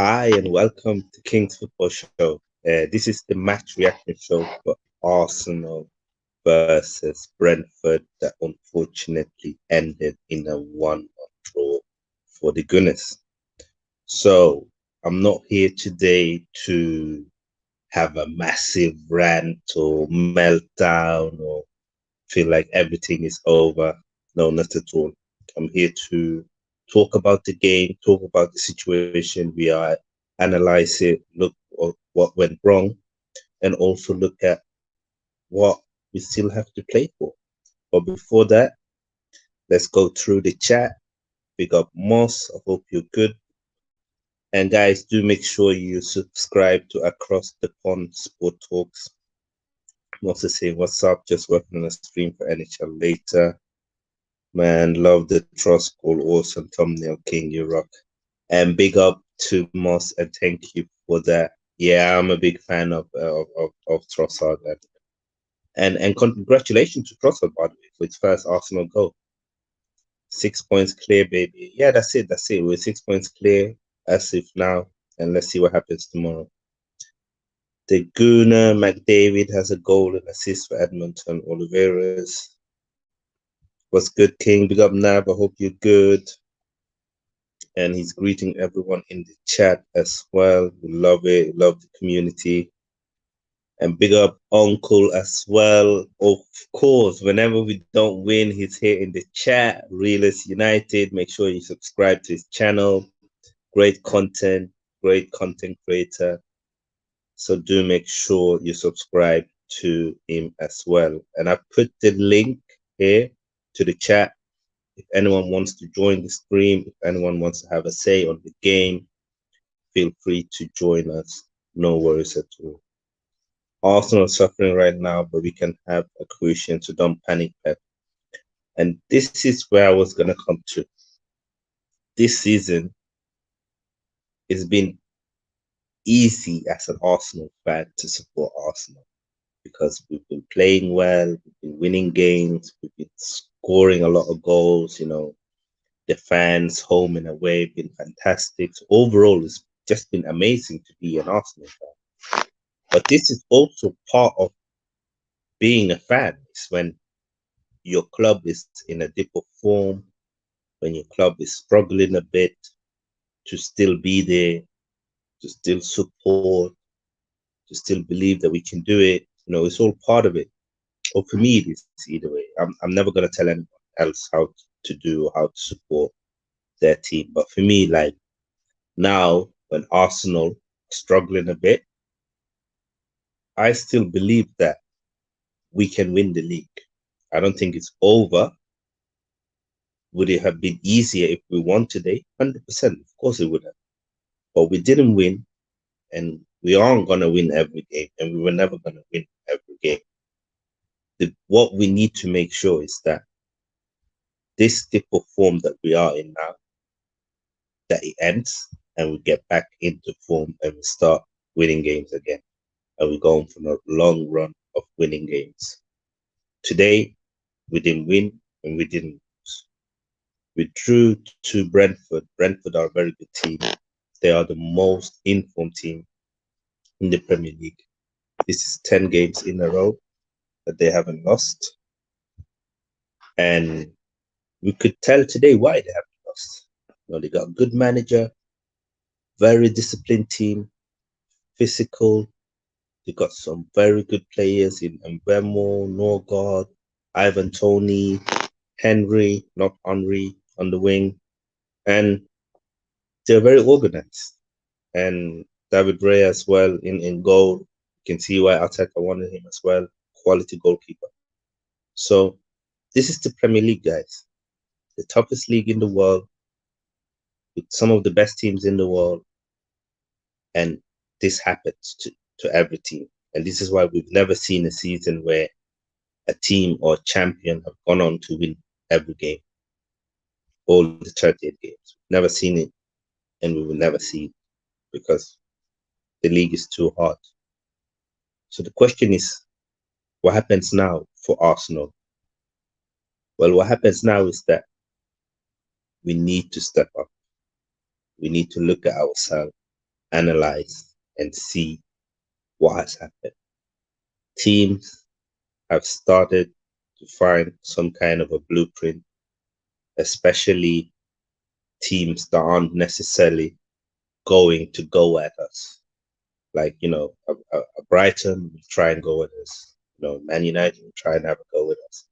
Hi and welcome to King's Football Show. This is the match reaction show for Arsenal versus Brentford that unfortunately ended in a 1-1 draw for the Gunners. So I'm not here today to have a massive rant or meltdown or feel like everything is over. No, not at all. I'm here to talk about the game, talk about the situation we are, analyze it, look at what went wrong, and also look at what we still have to play for. But before that, let's go through the chat. Big up Moss. I hope you're good. And guys, do make sure you subscribe to Across the Pond Sport Talks. Moss is saying, what's up? Just working on a stream for NHL later. Man, love the trust call. Awesome thumbnail, King. You rock. And big up to Moss and thank you for that. Yeah, I'm a big fan of Trossard and congratulations to Trossard, by the way, for his first Arsenal goal. 6 points clear, baby. Yeah, that's it. That's it. We're 6 points clear as if now, and let's see what happens tomorrow. The Gooner McDavid has a goal and assist for Edmonton. Oliveira's. What's good, King? Big up, Nav. I hope you're good. And he's greeting everyone in the chat as well. We love it. We love the community. And big up Uncle as well. Of course, whenever we don't win, he's here in the chat. Realist United. Make sure you subscribe to his channel. Great content creator. So do make sure you subscribe to him as well. And I put the link here to the chat. If anyone wants to join the stream, if anyone wants to have a say on the game, feel free to join us. No worries at all. Arsenal is suffering right now, but we can have a cushion, so don't panic, Pep. And this is where I was going to come to. This season has been easy as an Arsenal fan to support Arsenal because we've been playing well, we've been winning games, we've been scoring a lot of goals. The fans, home and away, have been fantastic. So overall, it's just been amazing to be an Arsenal fan. But this is also part of being a fan. It's when your club is in a dip of form, when your club is struggling a bit, to still be there, to still support, to still believe that we can do it. It's all part of it. Or for me, it is either way. I'm never going to tell anyone else how to do or how to support their team. But for me, like now, when Arsenal are struggling a bit, I still believe that we can win the league. I don't think it's over. Would it have been easier if we won today? 100%. Of course it would have. But we didn't win, and we aren't going to win every game, and we were never going to win every game. What we need to make sure is that this dip of form that we are in now, that it ends, and we get back into form and we start winning games again. And we're going for a long run of winning games. Today, we didn't win and we didn't lose. We drew to Brentford. Brentford are a very good team. They are the most informed team in the Premier League. This is 10 games in a row that they haven't lost. And we could tell today why they haven't lost. They got a good manager, very disciplined team, physical. They got some very good players in Mbemo, Norgard, Ivan Toney, Henry, not Henry, on the wing. And they're very organized. And David Ray as well in goal. You can see why Arteta wanted him as well. Quality goalkeeper. So this is the Premier League, guys. The toughest league in the world, with some of the best teams in the world. And this happens to every team. And this is why we've never seen a season where a team or champion have gone on to win every game, all the 38 games. Never seen it, and we will never see it because the league is too hard. So the question is, what happens now for Arsenal? Well, what happens now is that we need to step up. We need to look at ourselves analyze and see what has happened. Teams have started to find some kind of a blueprint, especially teams that aren't necessarily going to go at us. Like, a Brighton will try and go at us. Man United will try and have a go at us.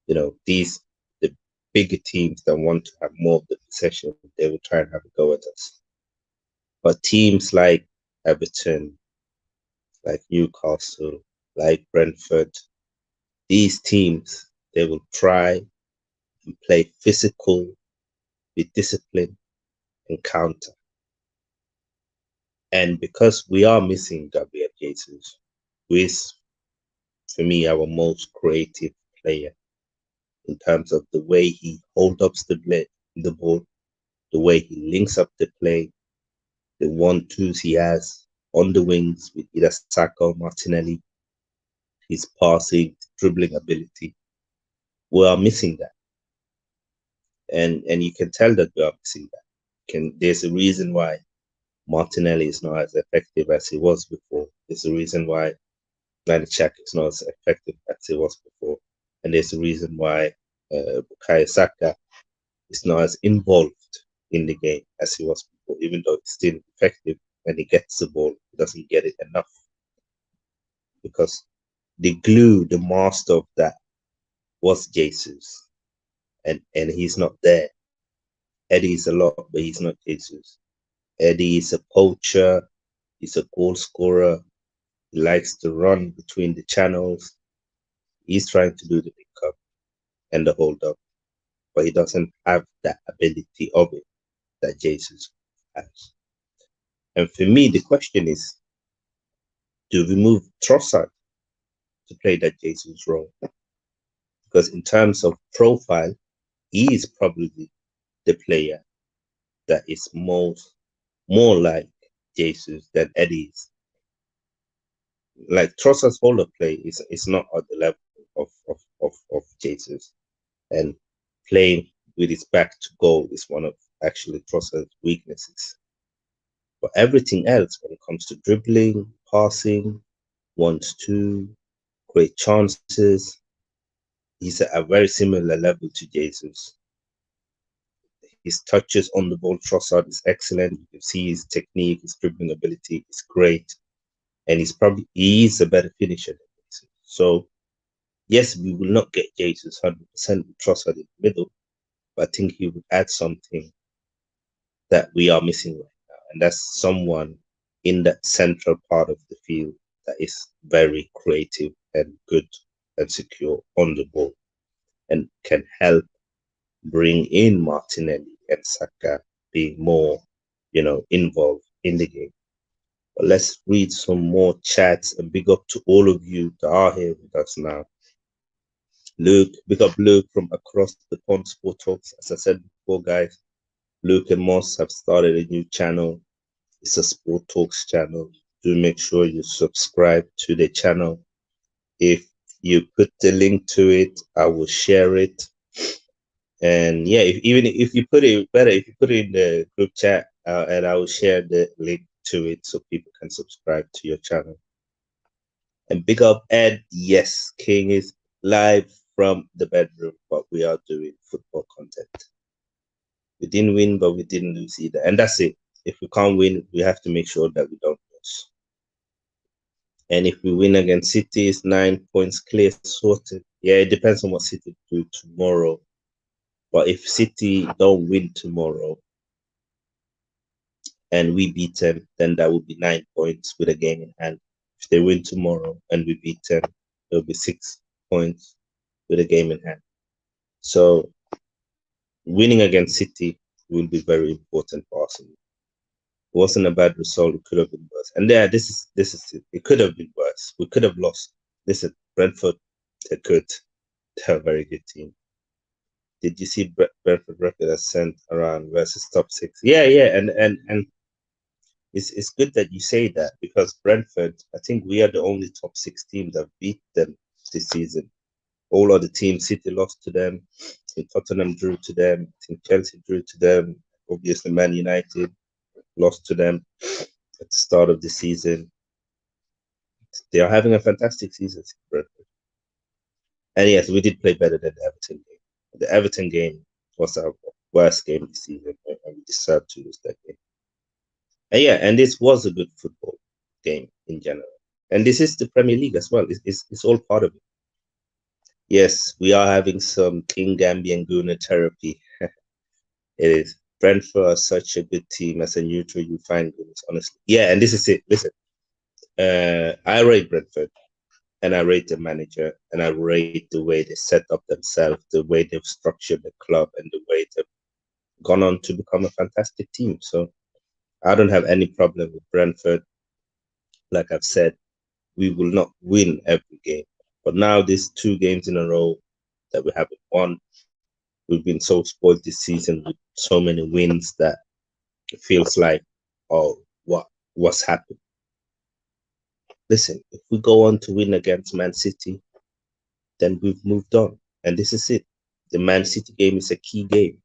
The bigger teams that want to have more of the possession, they will try and have a go at us. But teams like Everton, like Newcastle, like Brentford, these teams, they will try and play physical with discipline and counter. And because we are missing Gabriel Jesus, who is, for me, our most creative player in terms of the way he holds up the ball, the way he links up the play, the 1-2s he has on the wings with either Saka or Martinelli, his passing, dribbling ability. We are missing that. And you can tell that we are missing that. There's a reason why Martinelli is not as effective as he was before. There's a reason why Manichak is not as effective as he was before. And there's a reason why Bukayo Saka is not as involved in the game as he was before, even though he's still effective when he gets the ball, he doesn't get it enough. Because the glue, the master of that was Jesus. And he's not there. Eddie is a lot, but he's not Jesus. Eddie is a poacher, he's a goal scorer, he likes to run between the channels. He's trying to do the pick up and the hold up, but he doesn't have that ability of it that Jesus has. And for me, the question is, do we move Trossard to play that Jesus role? Because in terms of profile, he is probably the player that is more like Jesus than Eddie is. Like Trossard's hold up play is not at the level of Jesus. And playing with his back to goal is one of actually Trossard's weaknesses. But everything else, when it comes to dribbling, passing, 1-2, great chances, he's at a very similar level to Jesus. His touches on the ball, Trossard, is excellent. You can see his technique, his dribbling ability is great. And he is a better finisher than Jesus. So, yes, we will not get Jesus 100% with Trossard in the middle, but I think he would add something that we are missing right now. And that's someone in that central part of the field that is very creative and good and secure on the ball and can help bring in Martinelli and Saka being more, involved in the game. But let's read some more chats and big up to all of you that are here with us now. Luke, big up Luke from across the pond Sport Talks. As I said before, guys, Luke and Moss have started a new channel. It's a Sport Talks channel. Do make sure you subscribe to the channel. If you put the link to it, I will share it. And yeah, even if you put it in the group chat, and I will share the link to it so people can subscribe to your channel. And big up Ed. Yes, King is live from the bedroom, but we are doing football content. We didn't win, but we didn't lose either. And that's it. If we can't win, we have to make sure that we don't lose. And if we win against City, it's 9 points clear, sorted. Yeah, it depends on what City do tomorrow. But if City don't win tomorrow and we beat them, then that would be 9 points with a game in hand. If they win tomorrow and we beat them, it'll be 6 points with a game in hand. So winning against City will be very important for Arsenal. It wasn't a bad result. It could have been worse. And yeah, this is it. It could have been worse. We could have lost. Listen, Brentford, they're good. They're a very good team. Did you see Brentford record ascent around versus top 6? Yeah, and it's good that you say that, because Brentford, I think we are the only top 6 teams that beat them this season. All other teams, City lost to them. I think Tottenham drew to them. I think Chelsea drew to them. Obviously, Man United lost to them. at the start of the season. They are having a fantastic season, Brentford. And yes, we did play better than the Everton game. The Everton game was our worst game this season, and we deserved to lose that game. And yeah, and this was a good football game in general. And this is the Premier League as well. It's all part of it. Yes, we are having some King Gambian Guna therapy. It is. Brentford are such a good team. As a neutral, you find goals, honestly. Yeah, and this is it. Listen, I rate Brentford, and I rate the manager, and I rate the way they set up themselves, the way they've structured the club, and the way they've gone on to become a fantastic team. So I don't have any problem with Brentford. Like I've said, we will not win every game. But now these 2 games in a row that we haven't won, we've been so spoiled this season with so many wins that it feels like, oh, what's happened? Listen, if we go on to win against Man City, then we've moved on. And this is it. The Man City game is a key game.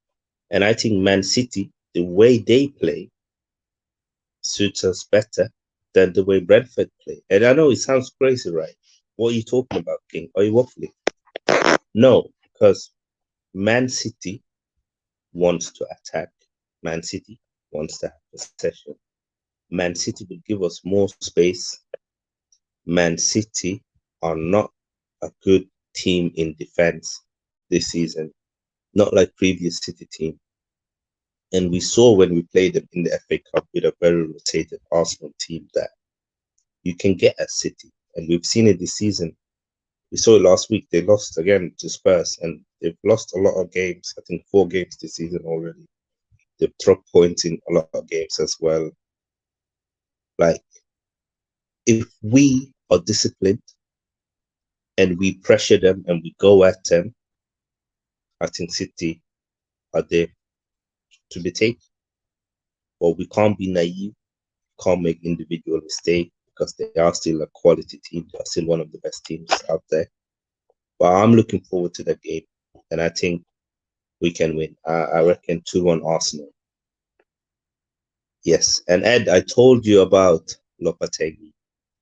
And I think Man City, the way they play, suits us better than the way Brentford play. And I know it sounds crazy, right? What are you talking about, King? Are you waffling? No, because Man City wants to attack. Man City wants to have possession. Man City will give us more space. Man City are not a good team in defense this season, not like previous City team. And we saw when we played them in the FA Cup with a very rotated Arsenal team that you can get at City. And we've seen it this season. We saw it last week. They lost again to Spurs, and they've lost a lot of games. I think 4 games this season already. They've dropped points in a lot of games as well. Like, if we are disciplined and we pressure them and we go at them, I think City are there to be taken. But we can't be naive, can't make individual mistakes because they are still a quality team. They are still one of the best teams out there. But I'm looking forward to that game, and I think we can win. I reckon 2-1 Arsenal. Yes, and Ed, I told you about Lopetegui.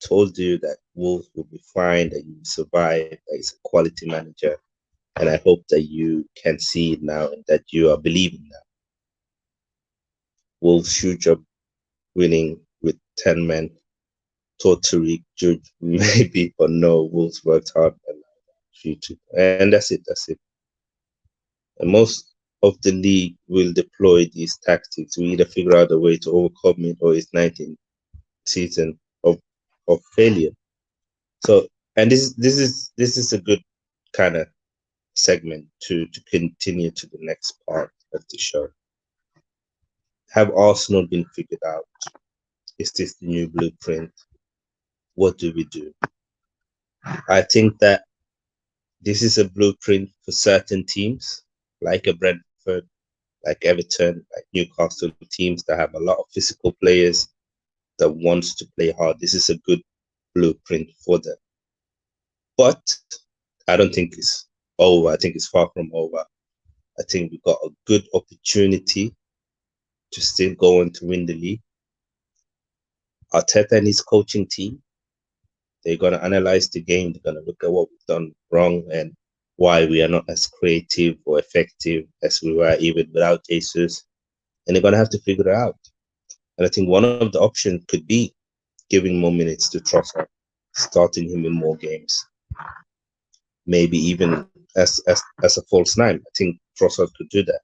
Told you that Wolves will be fine, that you will survive, that he's a quality manager, and I hope that you can see it now and that you are believing now. Wolves shoot up winning with 10 men. Thought Tariq Jude maybe, but no, Wolves worked hard and shoot it. And that's it. That's it. And most of the league will deploy these tactics. We either figure out a way to overcome it or it's 19th season of failure. So, and this is a good kind of segment to continue to the next part of the show. Have Arsenal been figured out? Is this the new blueprint? What do we do? I think that this is a blueprint for certain teams, like a Brentford, like Everton, like Newcastle, teams that have a lot of physical players that wants to play hard. This is a good blueprint for them. But I don't think it's over. I think it's far from over. I think we've got a good opportunity to still go on to win the league. Arteta and his coaching team, they're going to analyze the game. They're going to look at what we've done wrong and why we are not as creative or effective as we were even without Jesus. And they're going to have to figure it out. And I think one of the options could be giving more minutes to Trossard, starting him in more games. Maybe even as a false nine. I think Trossard could do that.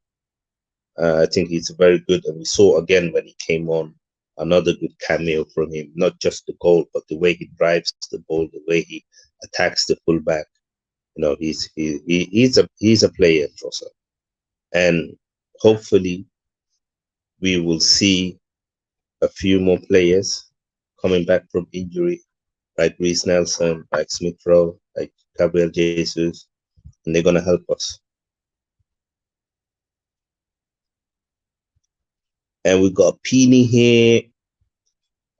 I think he's very good. And we saw again when he came on, another good cameo from him. Not just the goal, but the way he drives the ball, the way he attacks the fullback. You know, he's a player, Trossard. And hopefully we will see a few more players coming back from injury, like Reece Nelson, like Smith Rowe, like Gabriel Jesus, and they're going to help us. And we got Peony here.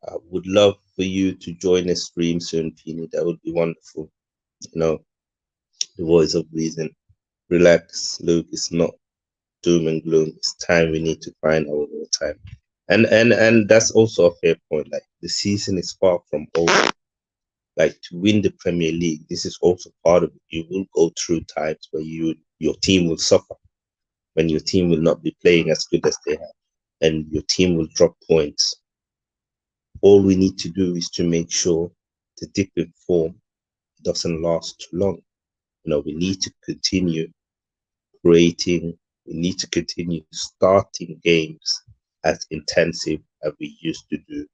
I would love for you to join the stream soon, Peony. That would be wonderful. You know, the voice of reason. Relax, Luke. It's not doom and gloom. It's time we need to find our real time. And that's also a fair point. Like the season is far from over. Like to win the Premier League, this is also part of it. You will go through times where your team will suffer, when your team will not be playing as good as they have, and your team will drop points. All we need to do is to make sure the dip in form doesn't last too long. We need to continue creating, we need to continue starting games as intensive as we used to do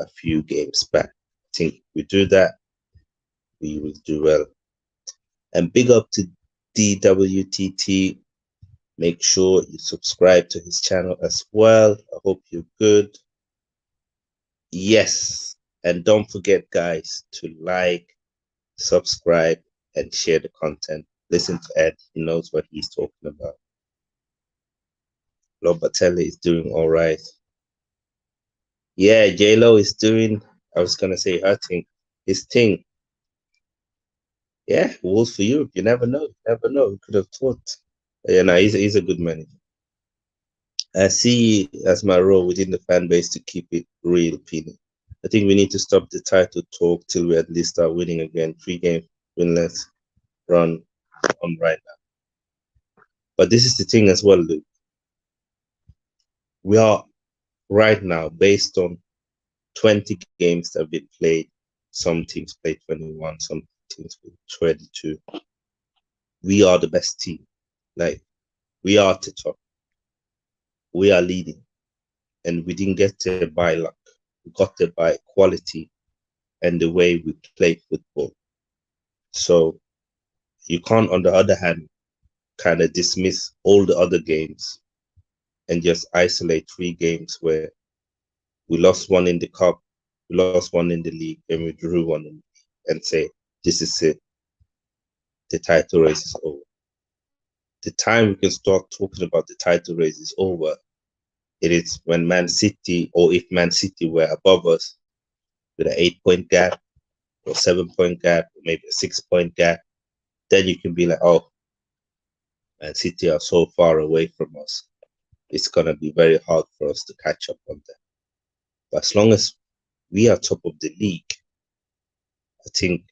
a few games back. I think if we do that, we will do well. And big up to DWTT. Make sure you subscribe to his channel as well. I hope you're good. Yes. And don't forget, guys, to like, subscribe, and share the content. Listen to Ed. He knows what he's talking about. Lobatelli is doing all right. Yeah, J-Lo is doing, I was going to say her thing, his thing. Yeah, Wolves for Europe. You never know. You never know. You could have thought. Yeah, no, he's a good manager. I see as my role within the fan base to keep it real, Pini. I think we need to stop the title talk till we at least start winning again. 3-game winless run on right now. But this is the thing as well, Luke. We are right now based on 20 games that have been played. Some teams played 21, some teams played 22. We are the best team. Like, we are at the top. We are leading. And we didn't get there by luck. We got there by quality and the way we play football. So you can't, on the other hand, kind of dismiss all the other games and just isolate 3 games where we lost one in the cup, we lost one in the league, and we drew one in the league, and say, this is it. The title race is over. The time we can start talking about the title race is over. It is when Man City, or if Man City were above us with an 8-point gap or 7-point gap, or maybe a 6-point gap, then you can be like, oh, Man City are so far away from us. It's going to be very hard for us to catch up on them. But as long as we are top of the league, I think,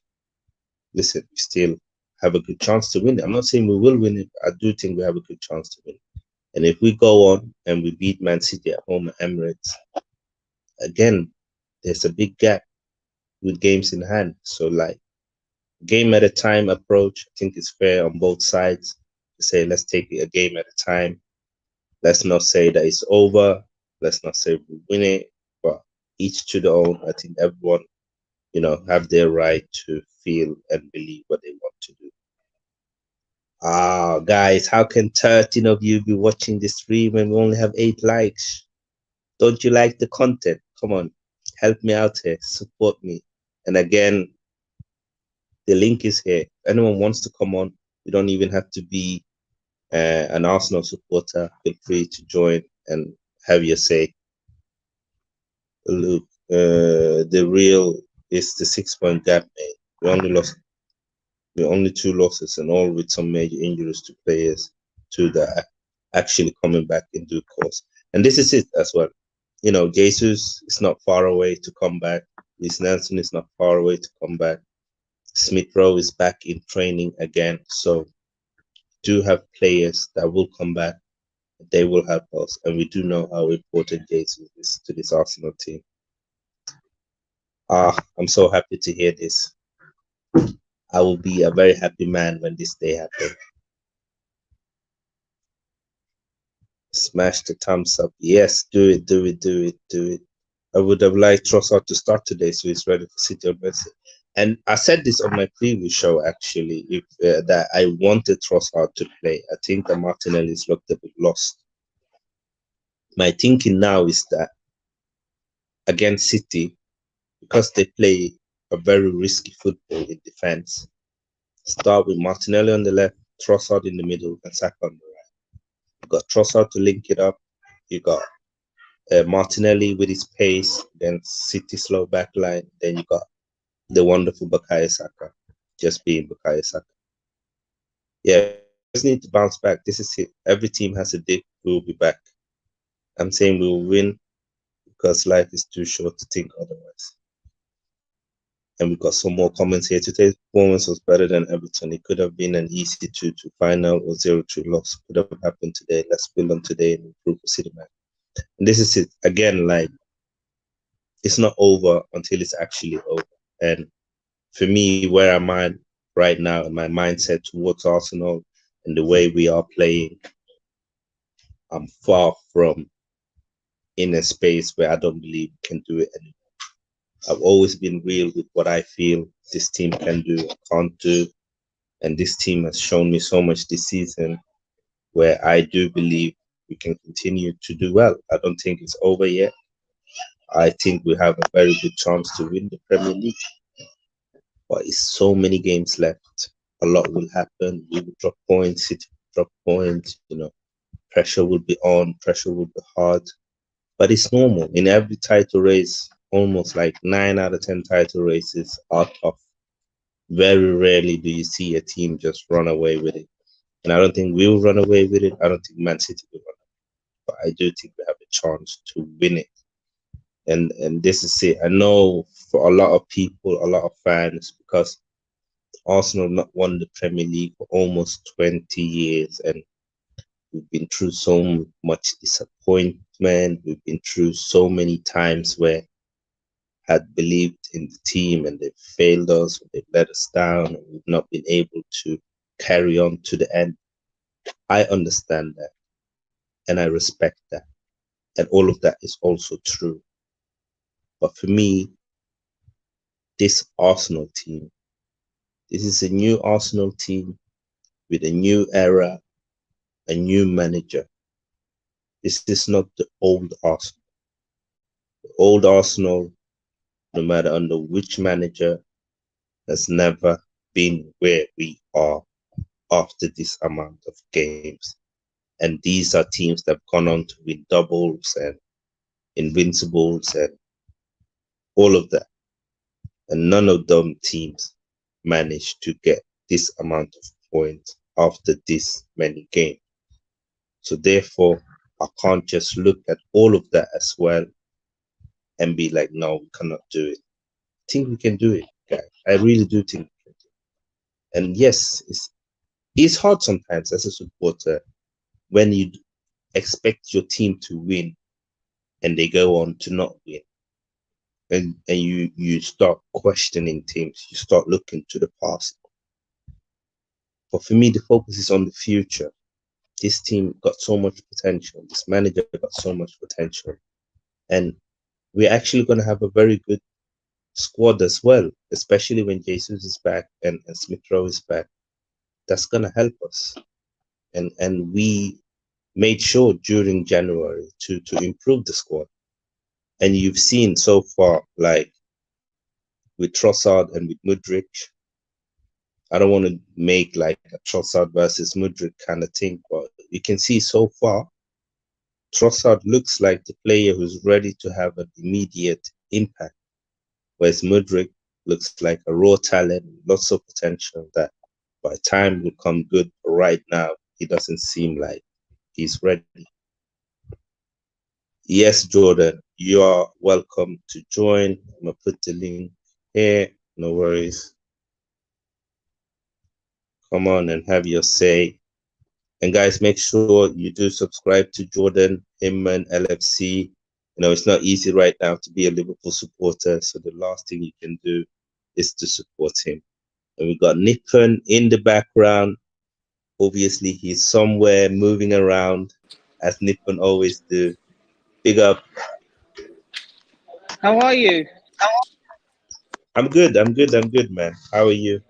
listen, we still have a good chance to win it. I'm not saying we will win it, but I do think we have a good chance to win it. And if we go on and we beat Man City at home at Emirates, again, there's a big gap with games in hand. So, like, game at a time approach, I think is fair on both sides to say, let's take it a game at a time. Let's not say that it's over. Let's not say we win it, but each to their own. I think everyone, have their right to feel and believe what they want to do. Guys, how can 13 of you be watching this stream when we only have 8 likes? Don't you like the content? Come on, help me out here, support me. And again, the link is here. If anyone wants to come on, you don't even have to be an Arsenal supporter. Feel free to join and have your say. Look, the real is the 6-point gap, mate. We only 2 losses, and all with some major injuries to players, to that actually coming back in due course. And this is it as well. Jesus is not far away to come back. Luis Nelson is not far away to come back. Smith Rowe is back in training again. So do have players that will come back. They will help us. And we do know how important Jesus is to this Arsenal team. I'm so happy to hear this. I will be a very happy man when this day happens. Smash the thumbs up. Yes, do it, do it, do it, do it. I would have liked Trossard to start today, so he's ready for City on Wednesday. And I said this on my previous show, actually, that I wanted Trossard to play. I think that Martinelli's looked a bit lost. My thinking now is that against City, because they play a very risky football in defense, start with Martinelli on the left, Trossard in the middle, and Saka on the right. You got Trossard to link it up. You got Martinelli with his pace, then City slow back line. Then you got the wonderful Bukayo Saka, just being Bukayo Saka. Yeah, we just need to bounce back. This is it. Every team has a dip. We will be back. I'm saying we will win. because life is too short to think otherwise. And we've got some more comments here. Today's performance was better than Everton. It could have been an easy 2-2 final or 0-2 loss. Could have happened today. Let's build on today and improve for City, man. And this is it. Again, like, it's not over until it's actually over. And for me, where I'm at right now and my mindset towards Arsenal and the way we are playing, I'm far from in a space where I don't believe we can do it anymore. I've always been real with what I feel this team can do or can't do. And this team has shown me so much this season where I do believe we can continue to do well. I don't think it's over yet. I think we have a very good chance to win the Premier League. But it's so many games left. A lot will happen. We will drop points, City will drop points, pressure will be on, pressure will be hard. But it's normal. In every title race, almost like 9 out of 10 title races are tough. Very rarely do you see a team just run away with it. And I don't think we'll run away with it. I don't think Man City will run away. But I do think we have a chance to win it. And this is it. I know for a lot of people, a lot of fans, because Arsenal not won the Premier League for almost 20 years. And we've been through so much disappointment. We've been through so many times where had believed in the team and they've failed us, they've let us down, and we've not been able to carry on to the end. I understand that and I respect that. And all of that is also true. But for me, this Arsenal team, this is a new Arsenal team with a new era, a new manager. This is not the old Arsenal. The old Arsenal, no matter under which manager, has never been where we are after this amount of games. And these are teams that have gone on to win doubles and invincibles and all of that. And none of them teams managed to get this amount of points after this many games. So therefore, I can't just look at all of that as well and be like, no, we cannot do it. I think we can do it, guys. I really do think we can do it. And yes, it's hard sometimes as a supporter when you expect your team to win and they go on to not win. And you start questioning teams, you start looking to the past. But for me, the focus is on the future. This team got so much potential. This manager got so much potential. And we're actually going to have a very good squad as well, especially when Jesus is back and Smith Rowe is back. That's going to help us. And we made sure during January to improve the squad. And you've seen so far, like with Trossard and with Mudryk, I don't want to make like a Trossard versus Mudryk kind of thing, but you can see so far, Trossard looks like the player who's ready to have an immediate impact, whereas Mudryk looks like a raw talent, lots of potential that by time will come good. But right now, he doesn't seem like he's ready. Yes, Jordan, you are welcome to join. I'm going to put the link here. No worries. Come on and have your say. And guys, make sure you do subscribe to Jordan, Himman, LFC. It's not easy right now to be a Liverpool supporter. So the last thing you can do is to support him. And we got Nippon in the background. Obviously, he's somewhere moving around, as Nippon always do. Big up. How are you? I'm good, man. How are you?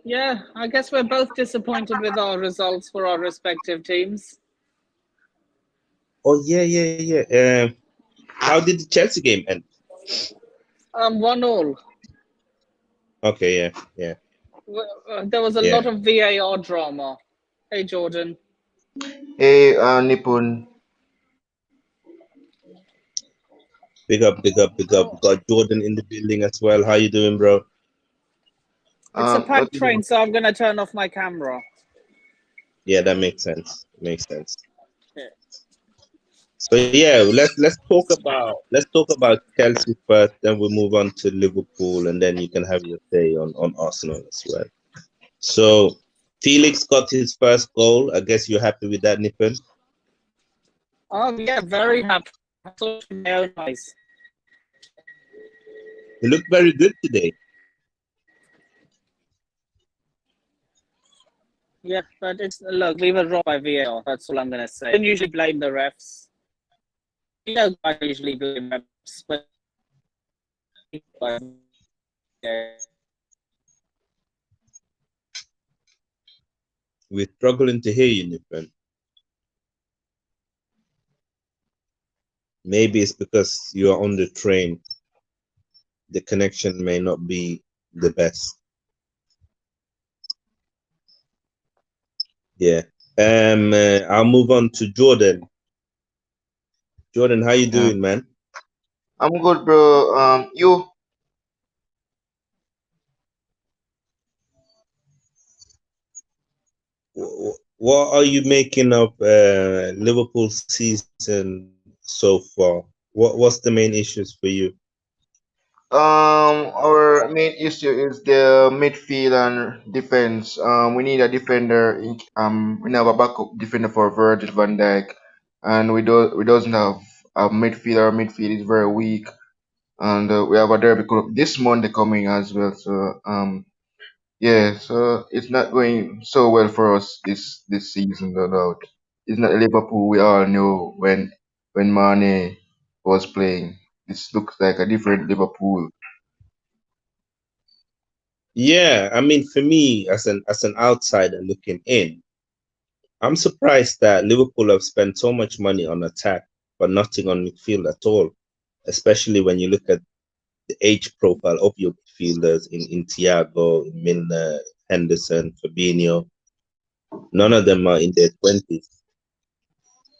Yeah, I guess we're both disappointed with our results for our respective teams. Oh, yeah. How did the Chelsea game end? 1-1. Okay, yeah. There was a lot of VAR drama. Hey, Jordan. Hey, Nipun. Big up. We got Jordan in the building as well. How you doing, bro? It's a packed Not too train, so I'm going to turn off my camera. Yeah, that makes sense. Yeah. So yeah, let's talk about Chelsea first, then we'll move on to Liverpool, and then you can have your say on Arsenal as well. So Felix got his first goal. I guess you're happy with that, Nippon? Oh yeah, very happy. I saw it with my own eyes. He looked very good today. Yeah, but it's look, we were wrong by VAR. That's all I'm gonna say. I don't usually blame the refs. You know, I usually blame refs, but We're struggling to hear you, Nippon. Maybe it's because you are on the train. The connection may not be the best. Yeah. I'll move on to Jordan. Jordan, how you Yeah. doing, man? I'm good, bro. You? What are you making of Liverpool's season so far? What's the main issues for you? Our main issue is the midfield and defense. We need a defender. We have a backup defender for Virgil van Dijk, and we doesn't have a midfield. Our midfield is very weak, and we have a derby this Monday coming as well. So yeah, so it's not going so well for us this season, no doubt. It's not the Liverpool we all knew when Mane was playing. This looks like a different Liverpool. Yeah, I mean, for me, as an outsider looking in, I'm surprised that Liverpool have spent so much money on attack, but nothing on midfield at all. Especially when you look at the age profile of your midfielders in Thiago, in Milner, Henderson, Fabinho. None of them are in their 20s.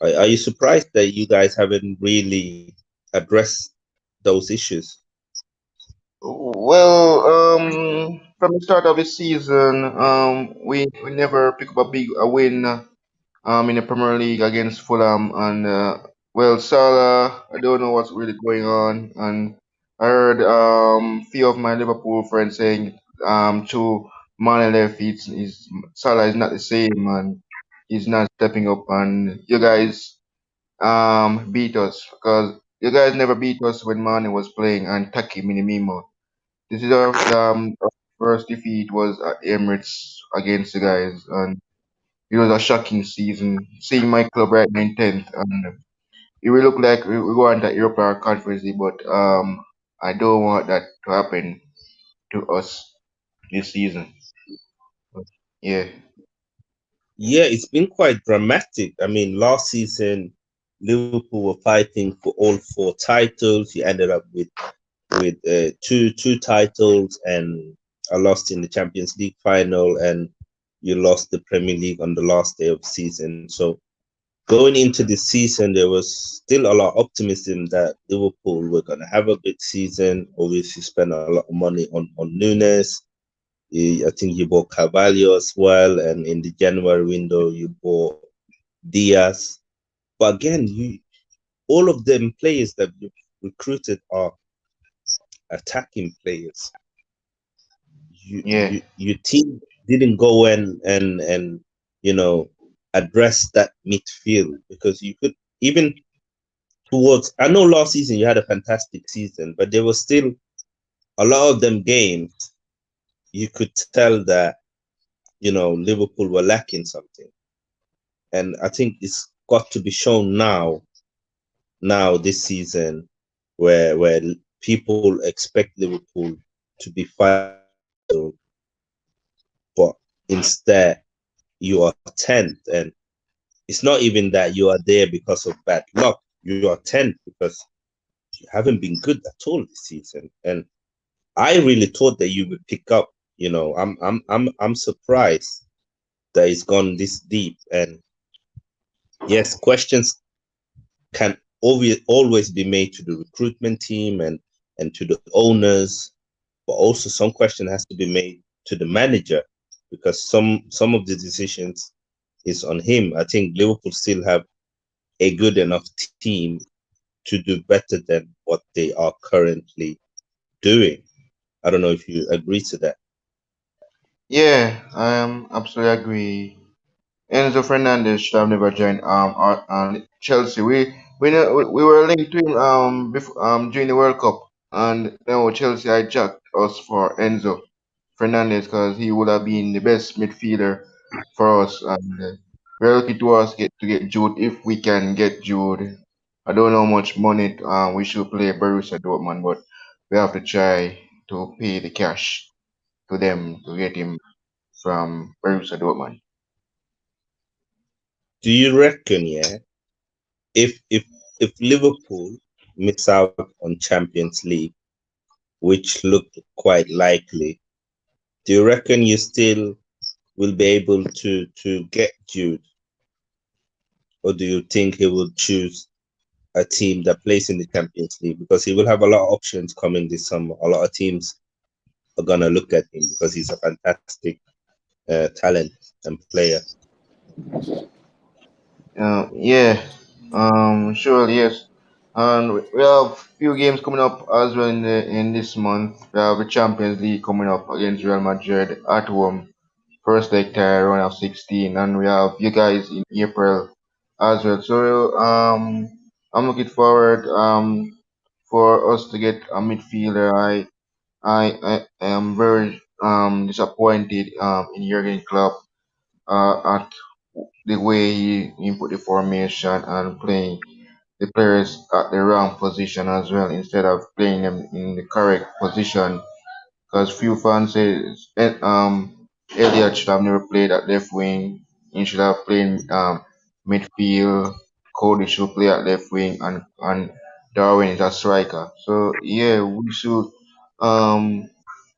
Are you surprised that you guys haven't really addressed those issues? Well, from the start of the season, we never pick up a win in the Premier League against Fulham, and well, Salah, I don't know what's really going on, and I heard few of my Liverpool friends saying to Mane left, Salah is not the same, and he's not stepping up, and you guys beat us because you guys never beat us when Mane was playing and Taki Minimimo. This is our first defeat was at Emirates against the guys, and it was a shocking season. Seeing my club right now in 10th, and it will look like we go on that Europa Conference League, but I don't want that to happen to us this season. Yeah, Yeah, it's been quite dramatic. I mean, last season Liverpool were fighting for all four titles. You ended up with two titles and a loss in the Champions League final, and you lost the Premier League on the last day of the season. So going into this season, there was still a lot of optimism that Liverpool were going to have a good season. Obviously, spent a lot of money on Nunes. I think you bought Carvalho as well, and in the January window, you bought Diaz. But again, all of them players that you recruited are attacking players. yeah, Your team didn't go and you know address that midfield because you could even towards. I know last season you had a fantastic season, but there was still a lot of them games you could tell that Liverpool were lacking something, and I think it's got to be shown now this season where people expect Liverpool to be fighting for the title, but instead you are 10th, and it's not even that you are there because of bad luck. You are 10th because you haven't been good at all this season, and I really thought that you would pick up. I'm surprised that it's gone this deep, and yes, questions can always be made to the recruitment team and to the owners, but also some question has to be made to the manager because some of the decisions is on him. I think Liverpool still have a good enough team to do better than what they are currently doing. I don't know if you agree to that. Yeah, I absolutely agree. Enzo Fernandez should have never joined Chelsea. We were linked to him during the World Cup, and now Chelsea hijacked us for Enzo Fernandez because he would have been the best midfielder for us. And we're lucky to us to get Jude if we can get Jude. I don't know how much money we should play Borussia Dortmund, but we have to try to pay the cash to them to get him from Borussia Dortmund. Do you reckon, yeah, if Liverpool miss out on Champions League, which looked quite likely, do you reckon you still will be able to get Jude, or do you think he will choose a team that plays in the Champions League, because he will have a lot of options coming this summer? A lot of teams are gonna look at him because he's a fantastic talent and player. Yeah, sure, yes. And we have few games coming up as well in this month. We have the Champions League coming up against Real Madrid at home, first leg tie, round of 16, and we have you guys in April as well. So I'm looking forward for us to get a midfielder. I am very disappointed in Jurgen Klopp at the way he put the formation and playing the players at the wrong position as well instead of playing them in the correct position. Because few fans say Elliot should have never played at left wing. He should have played midfield. Cody should play at left wing, and Darwin is a striker. So yeah, we should um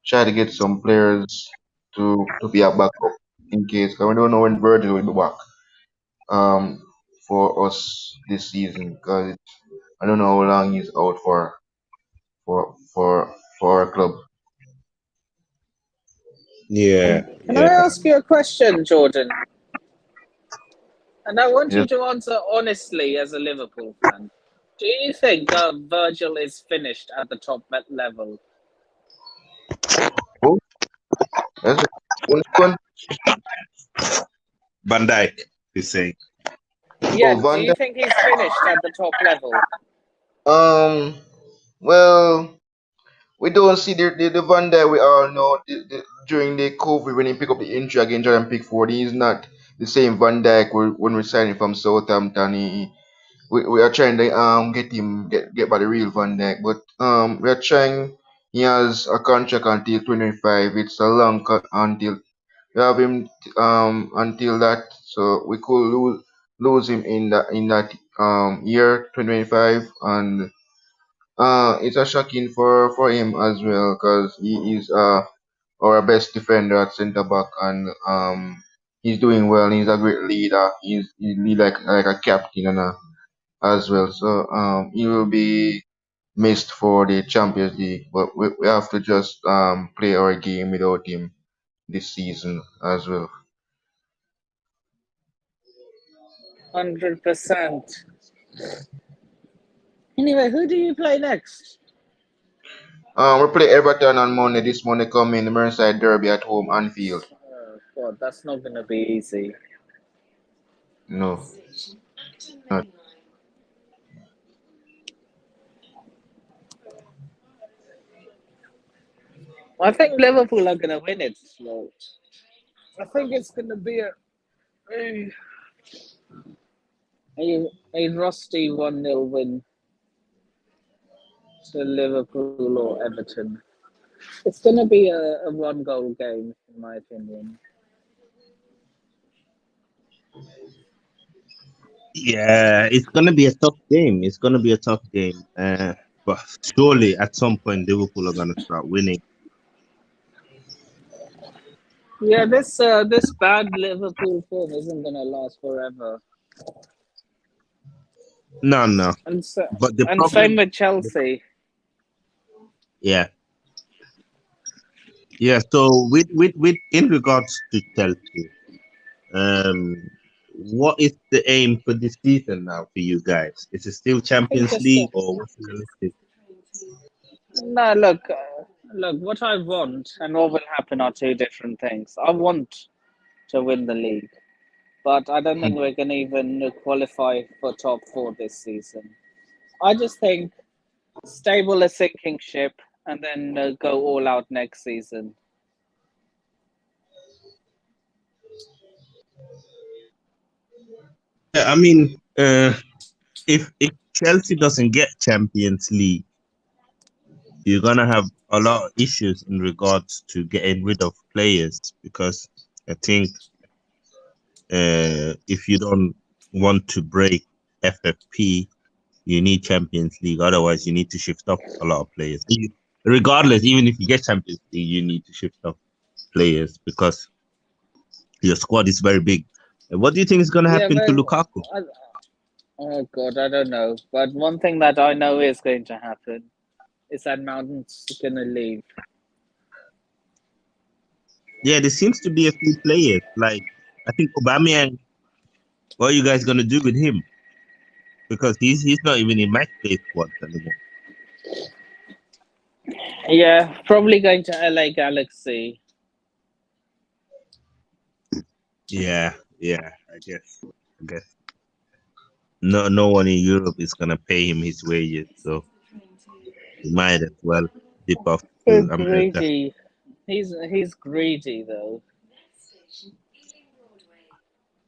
try to get some players to be a backup in case. Cause we don't know when Virgil will be back um for us this season. Cause I don't know how long he's out for our club. Yeah, Can I yeah. ask you a question, Jordan? And I want Yes. you to answer honestly as a Liverpool fan. Do you think Virgil is finished at the top level? Oh, that's only one. Van Dijk, you say? Yeah, Oh, do Van you Dijk. think he's finished at the top level? Um, well, we don't see the Van Dijk we all know during the COVID when he picked up the injury against Jordan Pickford. He's not the same Van Dijk when we signed him from Southampton. We are trying to get by the real Van Dijk, but we are trying. He has a contract until 2025. It's a long cut until we have him until that, so we could lose him in that year 2025, and it's a shocking for him as well because he is our best defender at centre back, and he's doing well. He's a great leader. He's lead like a captain and as well. So he will be missed for the Champions League, but we have to just play our game without him this season as well. 100%. Anyway, who do you play next? We play Everton on Monday. This Monday coming, the Merseyside Derby at home, Anfield. Oh, God, that's not going to be easy. No, not. I think Liverpool are going to win it. So I think it's going to be a rusty 1-0 win to Liverpool or Everton. It's going to be a one-goal game, in my opinion. Yeah, it's gonna be a tough game. It's gonna be a tough game. But surely at some point Liverpool are gonna start winning. Yeah, this bad Liverpool form isn't going to last forever. No, no. And But the and same problem, with Chelsea. yeah, yeah. So with in regards to Chelsea, um, what is the aim for this season now for you guys? Is it still I think Champions just League or what's realistic? no. Look, look. What I want and what will happen are two different things. I want to win the league, but I don't think we're going to even qualify for top four this season. I just think stable a sinking ship and then go all out next season. Yeah, I mean, if Chelsea doesn't get Champions League, you're gonna have a lot of issues in regards to getting rid of players because I think if you don't want to break FFP, you need Champions League. Otherwise, you need to shift off a lot of players. Regardless, even if you get Champions League, you need to shift off players because your squad is very big. What do you think is going to Yeah, happen to but Lukaku? oh god, I don't know. But one thing that I know is going to happen is that Mountain's going to leave. Yeah, there seems to be a few players. Like, I think Aubameyang, what are you guys going to do with him? Because he's not even in match day squads anymore. Yeah, probably going to LA Galaxy. Yeah, I guess. No one in Europe is going to pay him his wages, so he might as well dip off So to America. greedy. He's greedy though.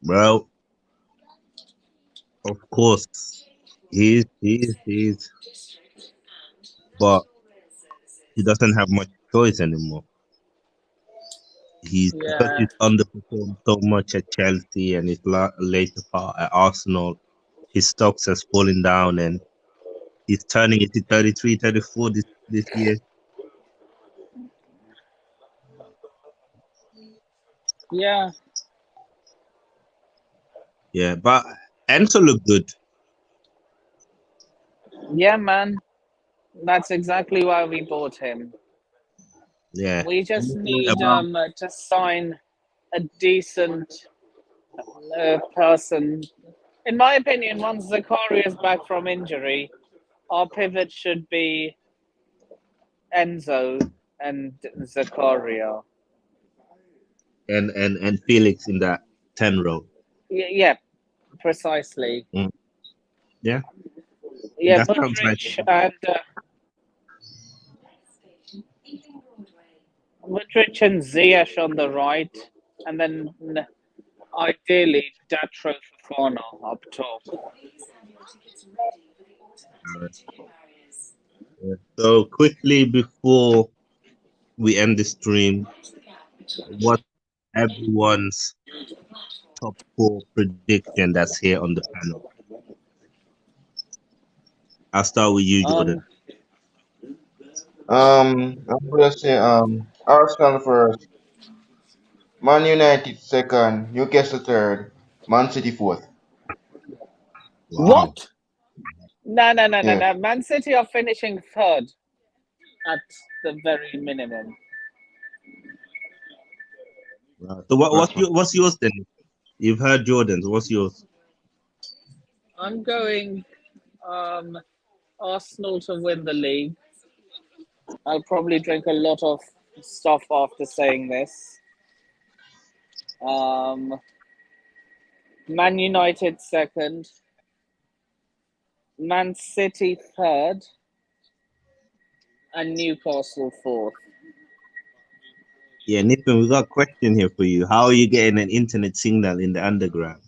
Well, of course, he's, but he doesn't have much choice anymore. Because Yeah, he's underperformed so much at Chelsea and his later part at Arsenal, his stocks has fallen down and he's turning into 33, 34 this year. yeah, Yeah, but Enzo looked good. yeah, man. That's exactly why we bought him. Yeah. We just need About to sign a decent person. In my opinion, once Zakaria is back from injury, our pivot should be Enzo and Zakaria. and Felix in that 10 row. Yeah, precisely. Mm. Yeah, Yeah, that sounds like Modric and Ziyech on the right, and then ideally Datro Fofana up top. so quickly before we end the stream, what everyone's top four prediction that's here on the panel? I'll start with you, Jordan. I'm gonna say Arsenal first, Man United second, Newcastle third, Man City fourth. Wow. What? No. Yeah. Man City are finishing third at the very minimum. Wow. So what's yours then? You've heard Jordan's. What's yours? I'm going Arsenal to win the league. I'll probably drink a lot of stuff after saying this. Man United second, Man City third, and Newcastle fourth. Yeah, Nathan, we got a question here for you. How are you getting an internet signal in the underground?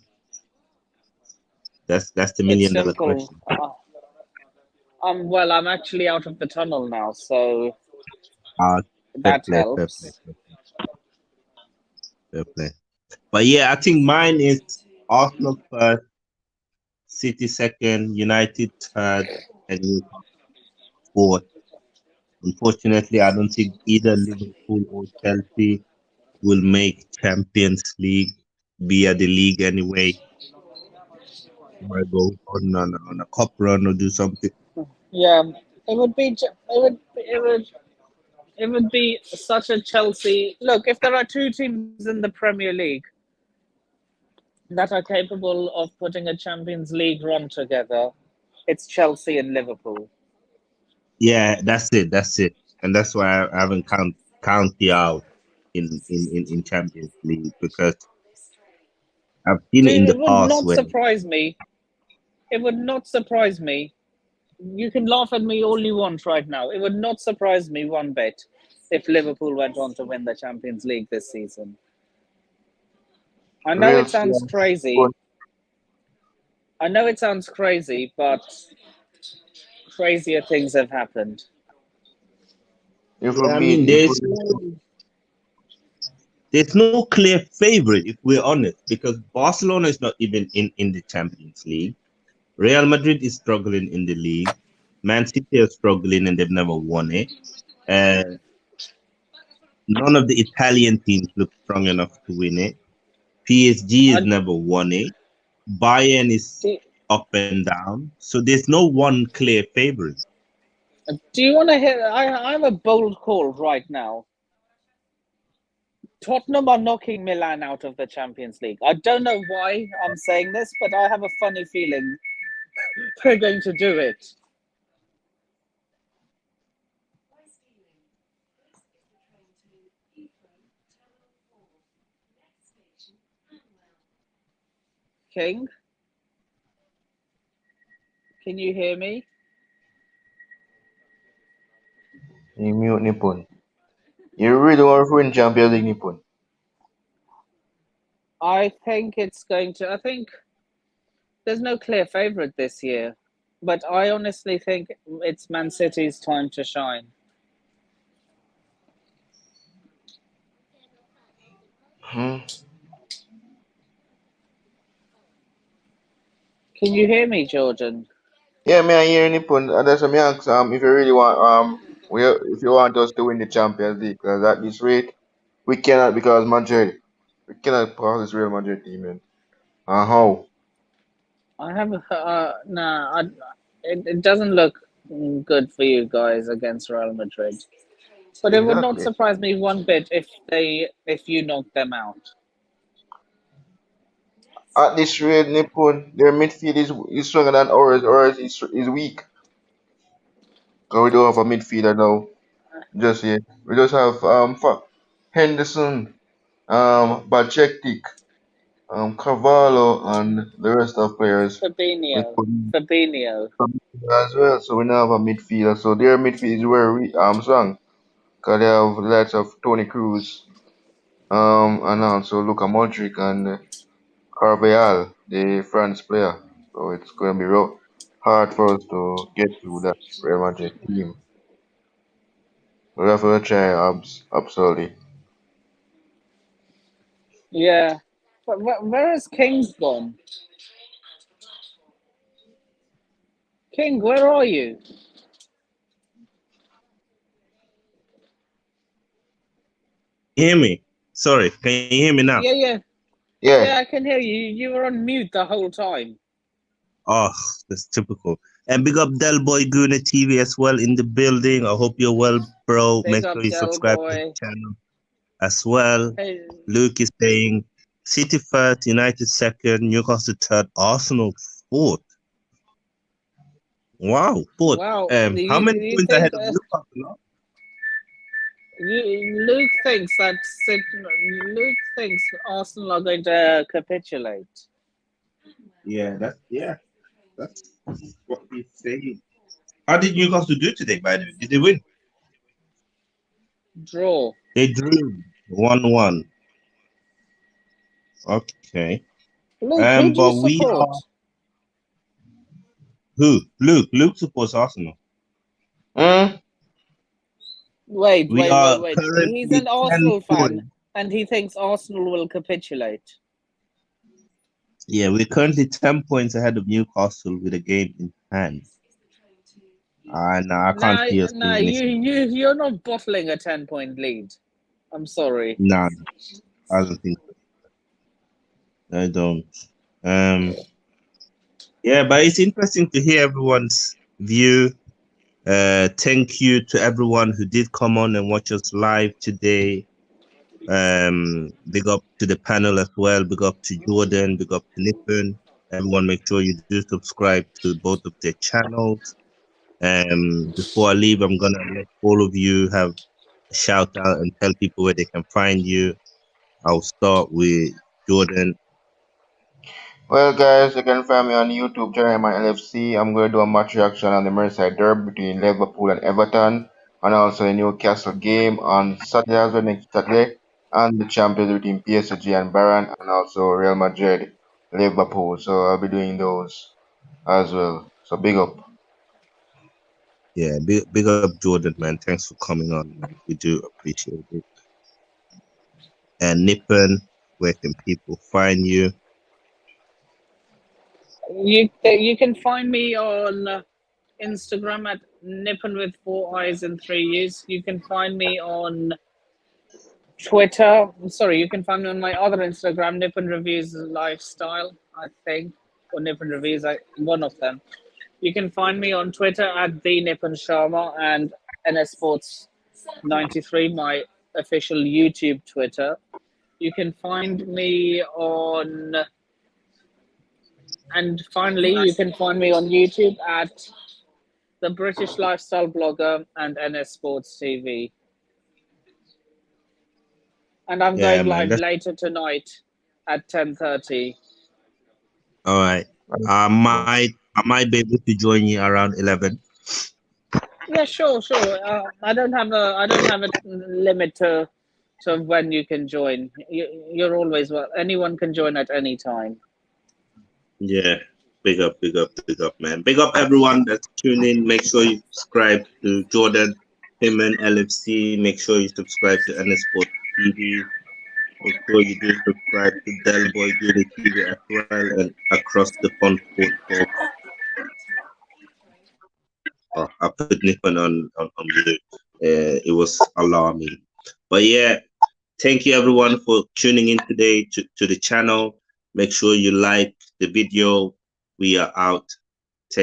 That's the $1 It's million simple. question. I'm actually out of the tunnel now, so Fair that play. helps. But yeah, I think mine is Arsenal first, City second, United third, and Newcastle fourth. Unfortunately, I don't think either Liverpool or Chelsea will make Champions League via the league anyway. Might go on a cup run or do something. Yeah, it would be such a Chelsea look. If there are two teams in the Premier League that are capable of putting a Champions League run together, it's Chelsea and Liverpool. Yeah, that's it. That's it. And that's why I haven't count you out in Champions League because I've seen it in Dude, the it would past not where surprise me. It would not surprise me. You can laugh at me all you want right now. It would not surprise me one bit if Liverpool went on to win the Champions League this season. I know Real it sounds strong. crazy. I know it sounds crazy, but crazier things have happened. If we yeah, I beat, mean if there's no clear favorite if we're honest because Barcelona is not even in the Champions League. Real Madrid is struggling in the league. Man City is struggling and they've never won it. Uh, none of the Italian teams look strong enough to win it. PSG has I, never won it. Bayern is do, up and down. So there's no one clear favorite. do you want to hear? I have a bold call right now. Tottenham are knocking Milan out of the Champions League. I don't know why I'm saying this, but I have a funny feeling they're going to do it. King, can you hear me? you mute Nippon. You really want to win Champions League, Nippon? I think it's going to. I think there's no clear favourite this year, but I honestly think it's Man City's time to shine. Hmm. Can you hear me, Jordan? Yeah, me I hear Nippon. And that's what me ask. If you really want if you want us to win the Champions League, because at this rate, we cannot because Madrid, we cannot pass this Real Madrid team, man. How? I have. Nah, it doesn't look good for you guys against Real Madrid. But it would not Exactly. surprise me one bit if you knock them out. At this rate, Nippon, their midfield is stronger than ours. Ours is weak. So we don't have a midfielder now. Just yet. We just have Henderson, Bajektic, Carvalho, and the rest of players. We Fabinho, could Fabinho. as well. So we now have a midfielder. So their midfield is very strong. Cause they have lots of Tony Cruz, and also Luka Modric and Carvajal, the France player. So it's going to be hard for us to get through that Real Madrid team. We have to try absolutely. Yeah. But where has King's gone? King, where are you? Can you hear me? Sorry, can you hear me now? Yeah, yeah. Yeah. Yeah, I can hear you. You were on mute the whole time. Oh, that's typical. And big up Del Boy Guna TV as well in the building. I hope you're well, bro. Big Make up, sure you Del subscribe to the Boy. channel as well. Hey, Luke is saying City first, United second, Newcastle third, Arsenal fourth. Wow, fourth. wow. How many You points think ahead of Newcastle now? Luke thinks Luke thinks Arsenal are going to capitulate. That's what he's saying. How did Newcastle do today, by the way? Did they win? Draw. They drew 1-1. Okay. Luke, who do you But we support? are who? Luke. Luke supports Arsenal. Hmm? Wait, We wait, wait, are wait. He's currently an 10 Arsenal fan, points. and he thinks Arsenal will capitulate. Yeah, we're currently 10 points ahead of Newcastle with a game in hand. And I can't Nah, see us nah, doing this. you're not bottling a 10-point lead. I'm sorry. No, I don't think so. I don't. Um, yeah, but it's interesting to hear everyone's view. Thank you to everyone who did come on and watch us live today. Big up to the panel as well. Big up to Jordan. Big up to Nippon. Everyone, make sure you do subscribe to both of their channels. Before I leave, I'm gonna let all of you have a shout out and tell people where they can find you. I'll start with Jordan. Well, guys, you can find me on YouTube channel my LFC. I'm going to do a match reaction on the Merseyside Derby between Liverpool and Everton, and also the Newcastle game on Saturday as well, next Saturday, and the Champions League between PSG and Bayern, and also Real Madrid, Liverpool. So I'll be doing those as well. So big up. Yeah, big up Jordan, man. Thanks for coming on, man. We do appreciate it. And Nippon, where can people find you? You can find me on Instagram at Nippon with 4 eyes and 3 U's. You can find me on Twitter. Sorry, you can find me on my other Instagram, Nippon Reviews Lifestyle, I think, or Nippon Reviews, one of them. You can find me on Twitter at the Nippon Sharma and NS Sports 93, my official YouTube Twitter. You can find me on, and finally, you can find me on YouTube at the British Lifestyle Blogger and NS Sports TV. And I'm Yeah, going man. live That's later tonight at 10:30. all right. I might be able to join you around 11. Yeah, sure. I don't have a limit to when you can join. You're always well. Anyone can join at any time. Yeah. Big up, man. Big up everyone that's tuned in. Make sure you subscribe to Jordan, him and LFC. Make sure you subscribe to NS Sport TV. Make sure you do subscribe to Del Boy Duty TV as well and across the Fun Sport Talk. Oh, I put Nippon on mute. It was alarming. But yeah, thank you everyone for tuning in today to the channel. Make sure you like the video. We are out.